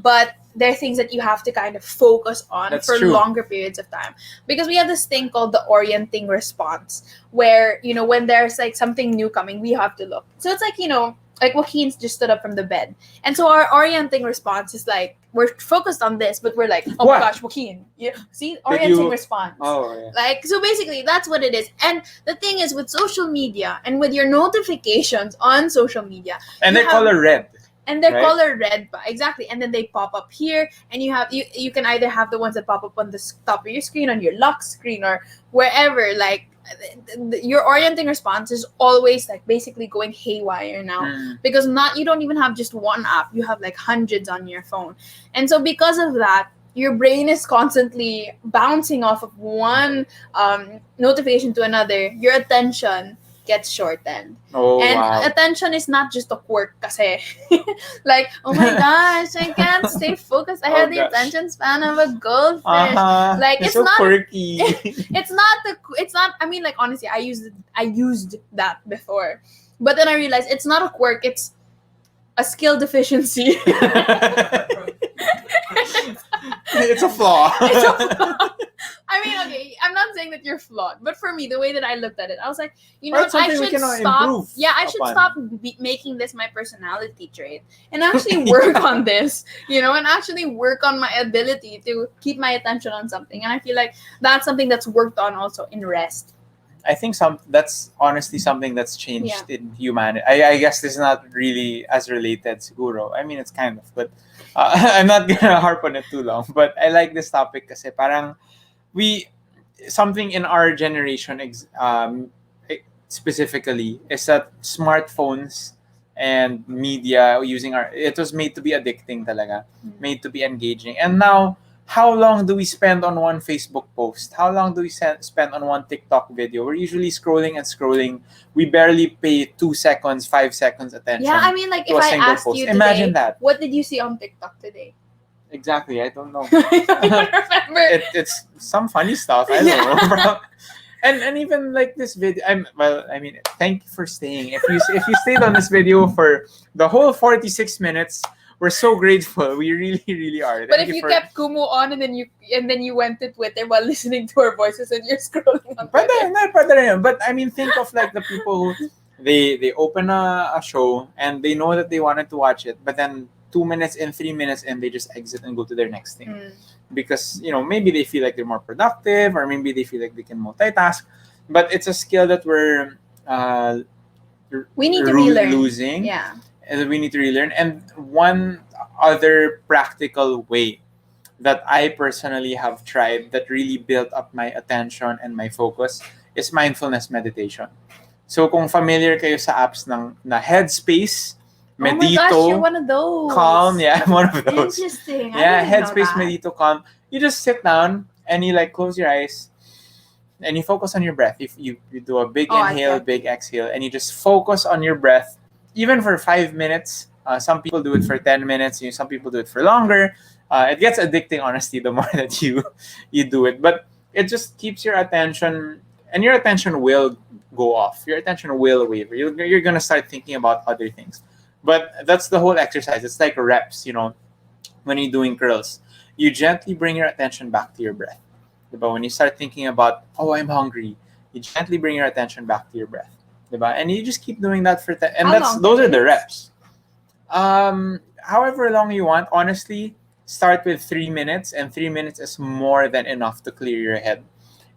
But they're things that you have to kind of focus on That's for true. longer periods of time, because we have this thing called the orienting response, where when there's like something new coming, we have to look. So it's like like Joaquin just stood up from the bed, and so our orienting response is like we're focused on this, but we're like, oh What? my gosh, Joaquin, see, orienting response. Oh, yeah. Like, so basically that's what it is. And the thing is, with social media and with your notifications on social media, And you they're color red. and they're right? color red, exactly, and then they pop up here, and you can either have the ones that pop up on the top of your screen, on your lock screen, or wherever. Like, your orienting response is always like basically going haywire now, because you don't even have just one app, you have like hundreds on your phone. And so because of that, your brain is constantly bouncing off of one notification to another. Your attention gets shortened. Oh, And wow. attention is not just a quirk kasi. Like, oh my gosh, I can't stay focused. I have the attention span of a goldfish. Like, it's so not quirky. it's not, I mean, like, honestly, I used that before. But then I realized it's not a quirk, it's a skill deficiency. It's a flaw. It's a flaw. I mean, okay, I'm not saying that you're flawed, but for me, the way that I looked at it, I was like, Or it's I something we should can stop. improve Yeah, I should upon. stop making this my personality trait and actually work on this, and actually work on my ability to keep my attention on something. And I feel like that's something that's worked on also in rest. I think that's honestly something that's changed in humanity. I guess this is not really as related, siguro. I mean, it's kind of, but I'm not gonna harp on it too long. But I like this topic kasi parang something in our generation specifically is that smartphones and media it was made to be addicting talaga, made to be engaging. And now, how long do we spend on one Facebook post? How long do we spend on one TikTok video? We're usually scrolling and scrolling. We barely pay 2 seconds, 5 seconds attention. Yeah, I mean, like, to if a I single asked post. you today, Imagine that. what did you see on TikTok today? Exactly, I don't know. I don't even remember. It's some funny stuff. I don't know. And even like this video, thank you for staying. If you stayed on this video for the whole 46 minutes, we're so grateful. We really, really are. But if you kept Kumu on and then you went to Twitter while listening to our voices and you're scrolling on Twitter. But I mean, think of like the people who they open a show and they know that they wanted to watch it, but then 2 minutes in, 3 minutes in, they just exit and go to their next thing. Because, maybe they feel like they're more productive, or maybe they feel like they can multitask. But it's a skill that we need to relearn. Losing. Yeah. And we need to relearn. And one other practical way that I personally have tried that really built up my attention and my focus is mindfulness meditation. So kung familiar kayo sa apps na Headspace, Medito, oh my gosh, you're one of those. Calm, yeah, I'm one of those. Interesting. Yeah, Headspace, Medito, Calm. You just sit down and you like close your eyes and you focus on your breath. If you do a big inhale, big exhale, and you just focus on your breath, even for 5 minutes, Some people do it for 10 minutes. Some people do it for longer. It gets addicting, honestly, the more that you do it. But it just keeps your attention, and your attention will go off. Your attention will waver. You're going to start thinking about other things. But that's the whole exercise. It's like reps, when you're doing curls. You gently bring your attention back to your breath. But when you start thinking about, oh, I'm hungry, you gently bring your attention back to your breath. And you just keep doing that and those are the reps. However long you want, honestly, start with 3 minutes, and 3 minutes is more than enough to clear your head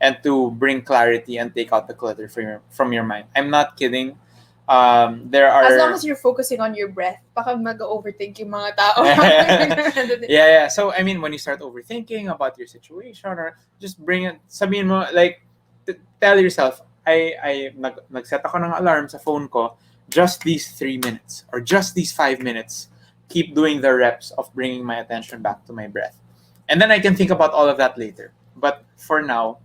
and to bring clarity and take out the clutter from your mind. I'm not kidding. There are, as long as you're focusing on your breath, baka mag-overthink yung mga tao. yeah. So I mean, when you start overthinking about your situation, or just bring it, sabihin mo, like, tell yourself, nag-set ako ng alarm sa phone ko, just these 3 minutes or just these 5 minutes. Keep doing the reps of bringing my attention back to my breath, and then I can think about all of that later. But for now,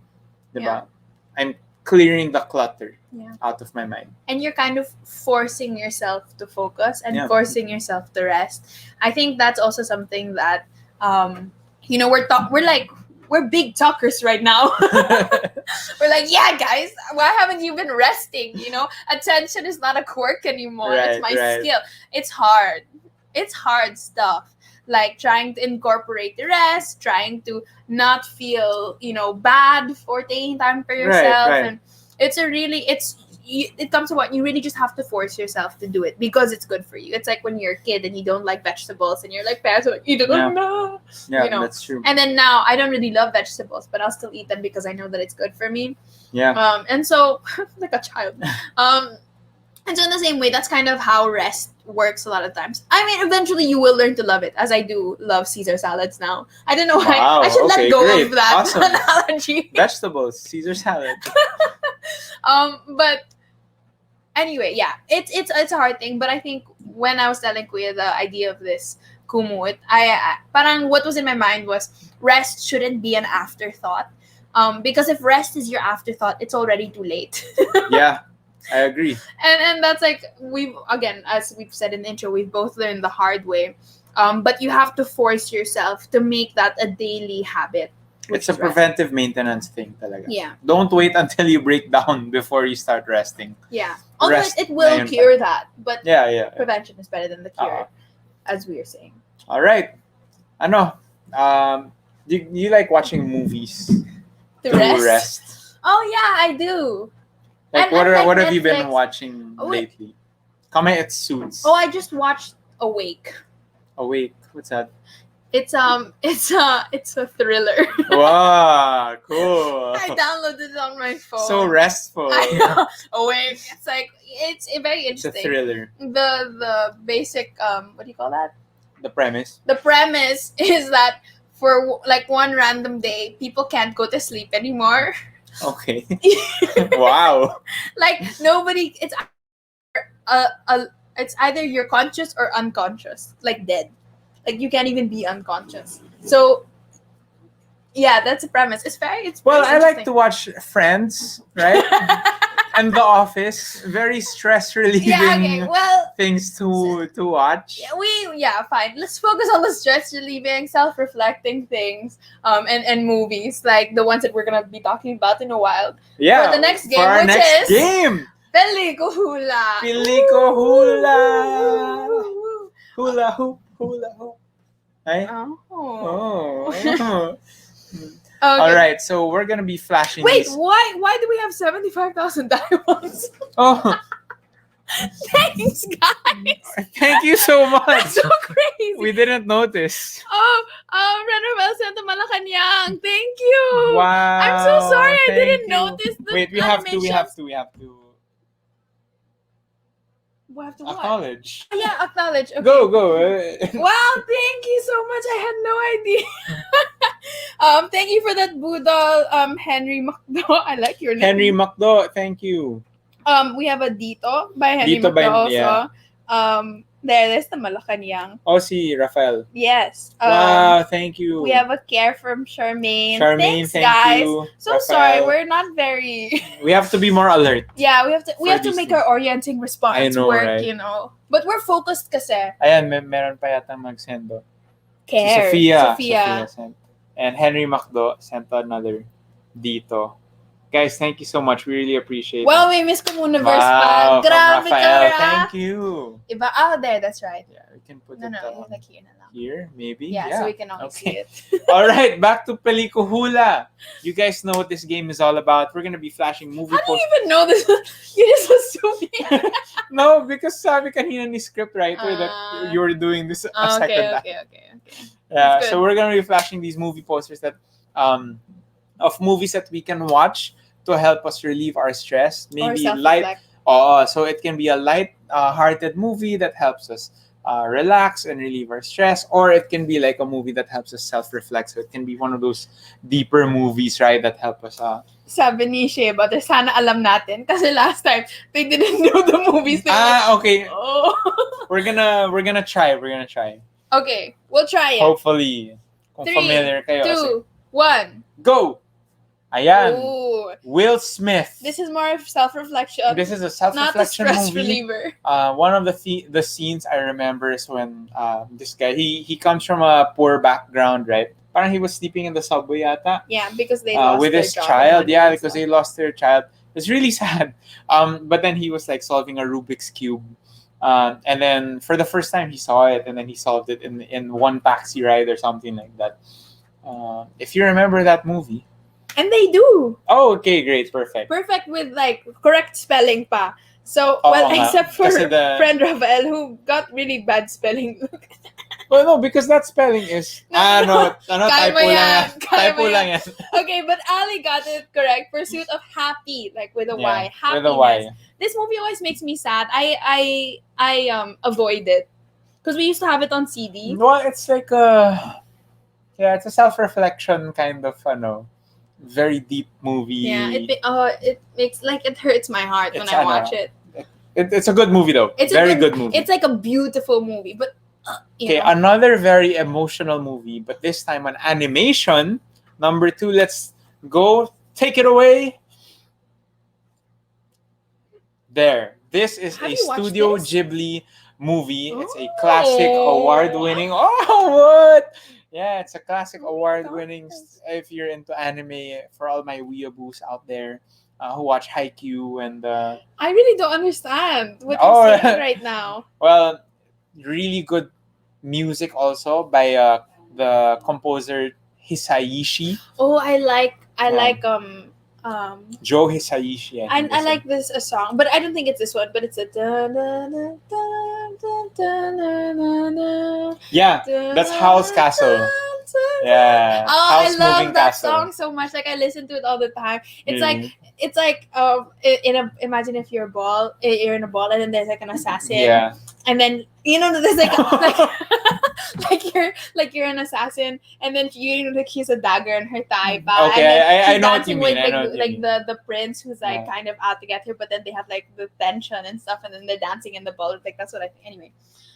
I'm clearing the clutter out of my mind. And you're kind of forcing yourself to focus and forcing yourself to rest. I think that's also something that we're big talkers right now. We're like, yeah, guys, why haven't you been resting? Attention is not a quirk anymore. It's my skill. It's hard. It's hard stuff. Like trying to incorporate the rest, trying to not feel, bad for taking time for yourself. Right. And it comes to what you really just have to force yourself to do it because it's good for you. It's like when you're a kid and you don't like vegetables and you're like, you don't know. Yeah, that's true. And then now I don't really love vegetables, but I'll still eat them because I know that it's good for me. Yeah. And so like a child. And so in the same way, that's kind of how rest works a lot of times. I mean, eventually you will learn to love it, as I do love Caesar salads now. I don't know why. Wow, I should let go of that awesome. analogy. Vegetables, Caesar salad. But anyway, yeah, it's a hard thing. But I think when I was telling Kuya the idea of this kumut, parang what was in my mind was rest shouldn't be an afterthought. Because if rest is your afterthought, it's already too late. Yeah. I agree. And that's like, as we've said in the intro, we've both learned the hard way. But you have to force yourself to make that a daily habit. It's a preventive maintenance thing talaga. Yeah. Don't wait until you break down before you start resting. Yeah. Although it will cure that. But prevention is better than the cure, as we are saying. All right. Do you like watching movies to rest? Oh, yeah, I do. Like, what have you been watching lately? Comment, it's Suits. Oh, I just watched Awake. Awake? What's that? It's a thriller. Wow, cool. I downloaded it on my phone. So restful. I know. Awake. It's like it's very interesting. It's a thriller. The basic what do you call that? The premise. The premise is that for like one random day, people can't go to sleep anymore. Okay. Wow. Like nobody. It's either you're conscious or unconscious, like dead. Like you can't even be unconscious. So yeah, that's the premise. It's well, I like to watch Friends, right? And The Office. Very stress relieving things to watch. Fine. Let's focus on the stress relieving, self-reflecting things, and movies like the ones that we're gonna be talking about in a while. Yeah. For the next game, for our next game. PELIKU-HULA. PELIKU-HULA. Hula hoop. Right? Oh. Okay. All right, so we're gonna be flashing. Wait, why do we have 75,000 diamonds? Oh, thanks, guys. Thank you so much. That's so crazy. We didn't notice. Renner sent to Malacanang. Thank you. Wow. I'm so sorry. I didn't notice the Wait, we have to. We have to what? Acknowledge. Yeah, acknowledge. Okay. Go. Wow, thank you so much. I had no idea. Thank you for that Budol, Henry Macdo. I like your name. Henry Macdo, thank you. We have a Dito by Henry Macdo also. Yeah. There's the Malacanang. Oh, si Rafael. Yes. Wow, thank you. We have a care from Charmaine. Thanks, thank guys. You. So Rafael. Sorry, we're not very. We have to be more alert. Yeah, we have to make our orienting response I know, work. Right? You know, But we're focused kasi. Ayan, meron pa yata mag-send. Si Care. Sophia sent. And Henry Macdo sent another dito. Guys, thank you so much. We really appreciate Well, it. may Miss Comuniverse pa. Wow, from Grabe ka, Rafael. Ra. Thank you. Iba, there, that's right. Yeah, we can put No, it like here na lang. here, maybe. Yeah, so we can always see it. All right, back to PELIKU-HULA. You guys know what this game is all about. We're going to be flashing movie How do you even know this? You just assume. No, because sabi kanina ni scriptwriter that you were doing this a second time. Okay. Yeah, so we're going to be flashing these movie posters that of movies that we can watch to help us relieve our stress. Maybe light. So it can be a light-hearted movie that helps us relax and relieve our stress, or it can be like a movie that helps us self-reflect. So it can be one of those deeper movies, right, that help us. Sabi ni Shea Butter, sana alam natin kasi last time they didn't know the movies. Okay. Oh. We're gonna try. Okay, we'll try it. Hopefully, kung 3, familiar kayo. 2, 1, go. Ayan. Ooh. Will Smith. This is more of self-reflection. This is a self-reflection not a stress movie. reliever. One of the scenes I remember is when this guy he comes from a poor background, right? Parang he was sleeping in the subway yata. Yeah, because they lost with their his job child. Yeah, because they lost their child. It's really sad. But then he was like solving a Rubik's Cube. And then for the first time he saw it, and then he solved it in one taxi ride or something like that. If you remember that movie. And they do. Oh, okay, great, perfect. Perfect with like correct spelling pa. So, except for friend Rafael who got really bad spelling. Well, no, because that spelling is typo lang yan. Okay, but Ali got it correct. Pursuit of Happy, like with a Y. Happiness. With a Y. This movie always makes me sad. I avoid it because we used to have it on CD. Well, it's like it's a self-reflection kind of very deep movie. Yeah, it makes like it hurts my heart when I watch it. It's a good movie though. It's a very good movie. It's like a beautiful movie, but another very emotional movie, but this time an animation. Number 2, let's go. Take it away. There. This is a Studio Ghibli movie. It's a classic award-winning. Oh, what? Yeah, it's a classic award-winning. If you're into anime, for all my weeaboos out there who watch Haikyuu and I really don't understand what you're saying right now. Well, really good music also by the composer Hisaishi. Oh, I like Joe Hisaishi. I like this song, but I don't think it's this one. But it's a that's Howl's Castle. Yeah. I love that song so much. Like I listen to it all the time. It's like imagine if you're in a ball and then there's like an assassin. Yeah. And then there's like you're an assassin, and then he's a dagger in her thigh. Okay, I know what you mean. With the prince who's like kind of out to get her, but then they have like the tension and stuff, and then they're dancing in the ball. Like that's what I think. Anyway.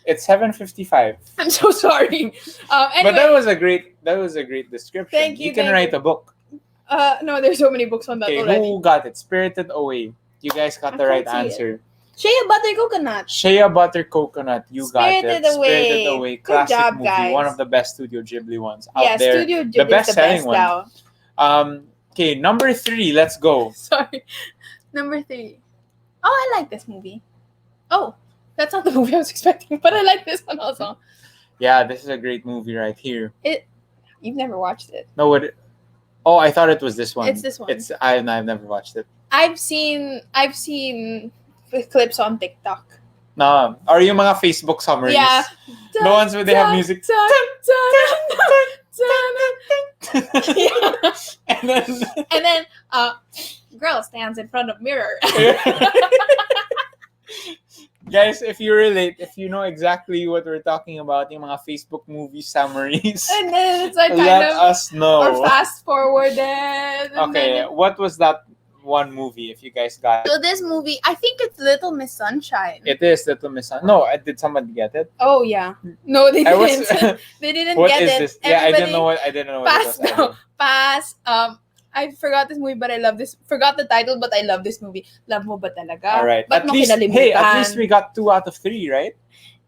It's 7:55. I'm so sorry. Anyway, but that was a great description. Thank you. You can write a book. No, there's so many books on that already. Who got it? Spirited Away. You guys got the right answer. Shea Butter Coconut. Shea Butter Coconut. You Spirited got it. Away. Spirited Away. Classic Good job, movie. guys. One of the best Studio Ghibli ones out there. Studio Ghibli the best-selling is the best one. Okay, number 3. Let's go. Sorry. Number 3. Oh, I like this movie. Oh, that's not the movie I was expecting, but I like this one also. Yeah, this is a great movie right here. You've never watched it. No, what? Oh, I thought it was this one. It's this one. I've never watched it. I've seen clips on TikTok. No, or yung mga Facebook summaries. Yeah. The ones where they have music. And then girl stands in front of mirror. Guys, if you relate, if you know exactly what we're talking about, yung mga Facebook movie summaries, and then it's like let us know. Or fast forwarded. Okay, what was that one movie, if you guys got it? So this movie, I think it's Little Miss Sunshine. It is Little Miss Sunshine. No, did somebody get it? Oh yeah. No, they didn't. They didn't what get is it. This? Yeah, I didn't know what it was. Pass. I forgot this movie, but I love this. Forgot the title, but I love this movie. Love mo ba talaga? All right. Ba't At mo least, kinalimutan? at least we got 2 out of 3, right?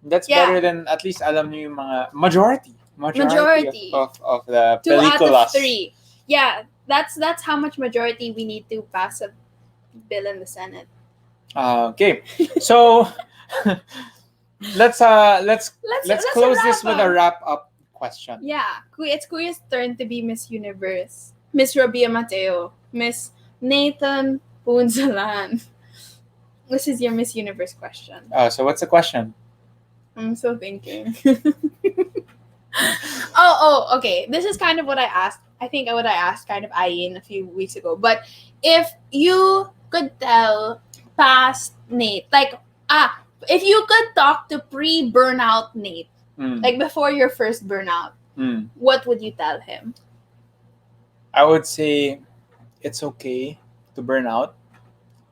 That's Yeah. better than at least alam niyo yung mga majority Majority. of the 2 out pelikulas. of 3. Yeah, that's how much majority we need to pass a bill in the Senate. Okay. So let's close this with a wrap up question. Yeah, it's Kuya's turn to be Miss Universe. Miss Rabia Mateo. Miss Nathan Punzalan. This is your Miss Universe question. So what's the question? I'm still thinking. oh, okay. This is kind of what I asked. I think what I asked kind of Ayin a few weeks ago. But if you could tell past Nate, like, if you could talk to pre-burnout Nate, like before your first burnout, what would you tell him? I would say it's okay to burn out.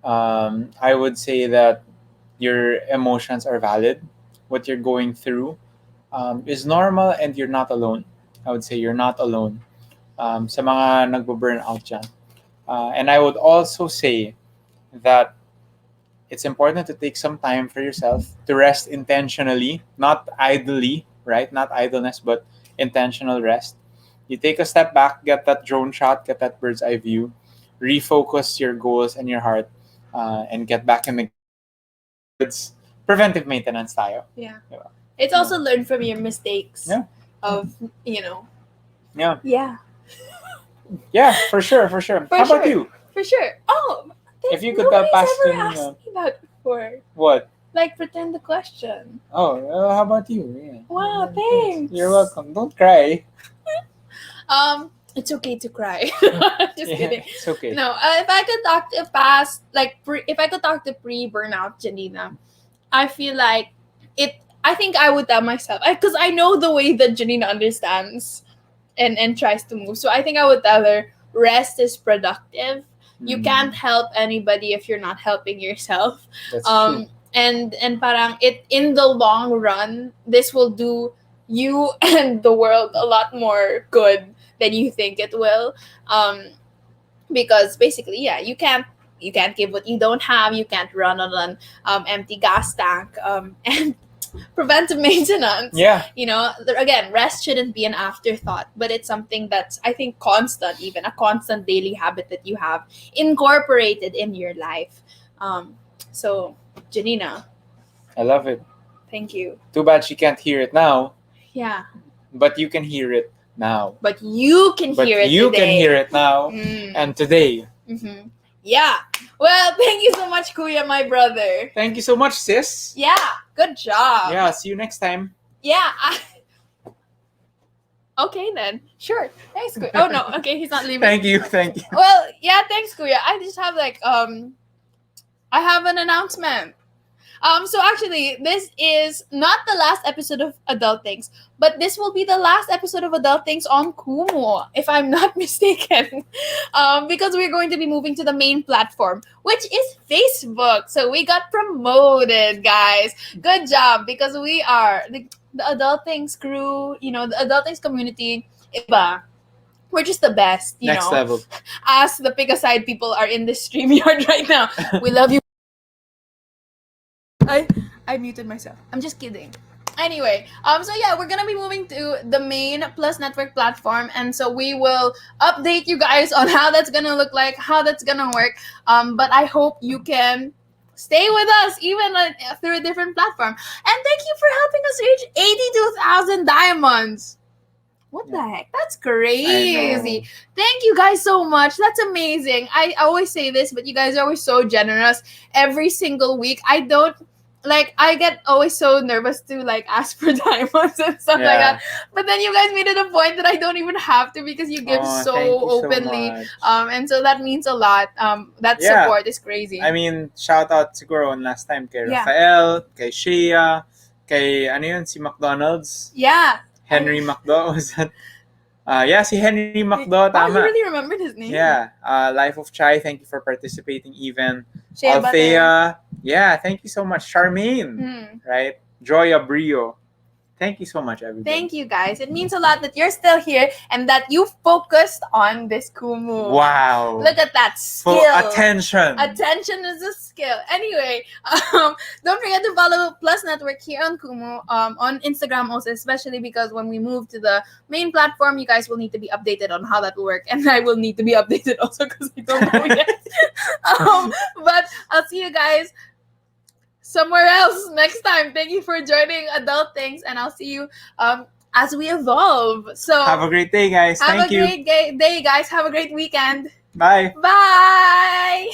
I would say that your emotions are valid. What you're going through is normal and you're not alone. I would say you're not alone sa mga nagbo-burn out dyan. And I would also say that it's important to take some time for yourself to rest intentionally, not idly, right? Not idleness, but intentional rest. You take a step back, get that drone shot, get that bird's eye view, refocus your goals and your heart, and get back in the game. In other words, preventive maintenance tayo. Yeah. Diba? It's also learn from your mistakes. Yeah. Of, you know. Yeah. Yeah. Yeah, for sure. How about you? For sure. Oh, if you could tell past nobody's ever asked me that before. What? Like, pretend the question. Oh, how about you? Yeah. Wow, thanks. You're welcome. Don't cry. It's okay to cry. Just Yeah, kidding. it's okay. No, if I could talk to past, like, if I could talk to pre-burnout Janina, I feel like I think I would tell myself, because I know the way that Janina understands and tries to move. So I think I would tell her, rest is productive. You can't help anybody if you're not helping yourself. That's true. And parang in the long run, this will do you and the world a lot more good than you think it will. Because basically, yeah, you can't give what you don't have. You can't run on an empty gas tank. And preventive maintenance. Yeah. You know, again, rest shouldn't be an afterthought, but it's something that's, I think, constant, even a constant daily habit that you have incorporated in your life. So, Janina. I love it. Thank you. Too bad she can't hear it now. Yeah. But you can hear it now. But you can hear it you today. can hear it now and today. Mm-hmm. Yeah. Well, thank you so much, Kuya, my brother. Thank you so much, sis. Yeah. Good job. Yeah, see you next time. Yeah. Okay, then. Sure. Thanks, Kuya. Oh, no. Okay, he's not leaving. Thank you. Well, yeah, thanks, Kuya. I just have, I have an announcement. So actually, this is not the last episode of Adulthings, but this will be the last episode of Adulthings on Kumu, if I'm not mistaken. Because we're going to be moving to the main platform, which is Facebook. So we got promoted, guys. Good job, because we are the Adulthings crew, the Adulthings community, iba. We're just the best, Next level. As the pick aside people are in this StreamYard right now. We love you. I muted myself. I'm just kidding. Anyway, so yeah, we're gonna be moving to the main Plus Network platform, and so we will update you guys on how that's gonna look like, how that's gonna work. But I hope you can stay with us even through a different platform. And thank you for helping us reach 82,000 diamonds. What the heck? That's crazy. Thank you guys so much. That's amazing. I always say this, but you guys are always so generous every single week. I get always so nervous to ask for diamonds and stuff like that. But then you guys made it a point that I don't even have to, because you give so openly. And so that means a lot. That support is crazy. I mean, shout out siguro last time kay Rafael, kay Shea, kay si McDonald's. Yeah. Henry McDo, was that? Si Henry McDo, tama. Oh, you really remembered his name? Yeah. Life of Chai, thank you for participating even. Althea, yeah, thank you so much. Charmaine, right? Joya Brio. Thank you so much, everybody. Thank you, guys. It means a lot that you're still here and that you focused on this Kumu. Wow. Look at that skill. Full attention. Attention is a skill. Anyway, don't forget to follow Plus Network here on Kumu, on Instagram also, especially because when we move to the main platform, you guys will need to be updated on how that will work, and I will need to be updated also because I don't know yet. But I'll see you guys somewhere else next time. Thank you for joining Adult Things, and I'll see you as we evolve. So have a great day, guys. Have a great day, guys. Have a great weekend. Bye. Bye.